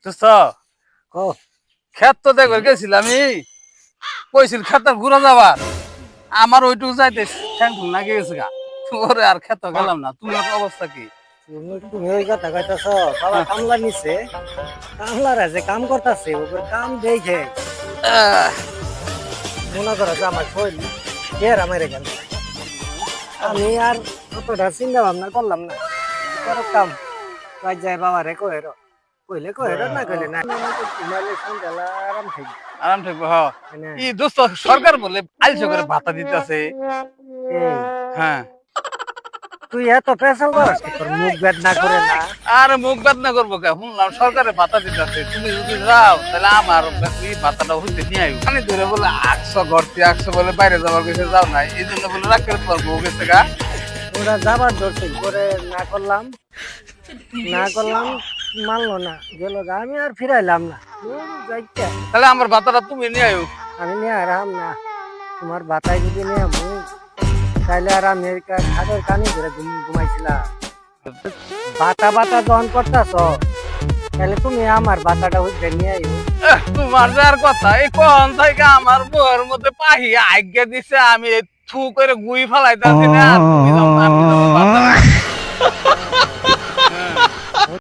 দোস্ত ক্ষেত তো দেখো গেছিলাম আমি কইছিল ক্ষেত ঘুরে যাবার আমার ওইটুকু যাইতে ঠ্যাং ঠুং লাগে গেছে গা তোরে আর ক্ষেত গেলাম না তোমার অবস্থা কি? তুমি ওই কথা কইতাছ বাবা কামলা নিছে কামলারা যে কাম করতেছে ওর কাম দেখে আহ, মনে করো যে আমার শরীর কেরা মেরে গেল আমি আর অতটা চিন্তা ভাবনা করলাম না করো কাম কাজ যায় বাবা রে কহেরো কইলে কহেরো না কইলে না ঘুমাইলে সন্ধ্যাবেলা আরাম থাকবে আরাম থাকবো হ না ই দোস্ত সরকার বলে আলসে করে ভাতা দিতেছে। এই, হ্যাঁ তুই এত পেশাল করস তোর মুখ বেদনা করে না আর মুখ বেদনা করবো কে শুনলাম সরকারে ভাতা দিতেছে তুমি যদি যাও তাহলে আমার এই ভাতাটা হইতে নিয়ে আইব খালি ধরে বলে 800 ঘর থেকে 800 বলে বাইরে যাবার কিছু যাও নাই এই জন্য বলে রাখতে পারবো গেছে গা। ওরা যাবার ধরছে করে না করলাম মানলো না গেল গা, আমি আর ফিরাইলাম না যাইতে তাহলে আমার ভাতাটা তুমি নিয়ে আইব। আমি নিয়ে আরাম না তোমার বাতায় যদি নিয়ে আমি তাইলে আর আমেরিকার খাদের কানি ধরে ঘুমাইছিলাম বাতা বাতা যখন করতেছ তাহলে তুমি আমার বাতাটা হইতে নিয়ে আইও তোমার যার কথা এই কোন থেকে আমার বউয়ের মধ্যে পাহি আজ্ঞা দিছে আমি থু করে গুই ফেলাইতাছি না আর তুমি যাও, আমি যাবো বাতাটা।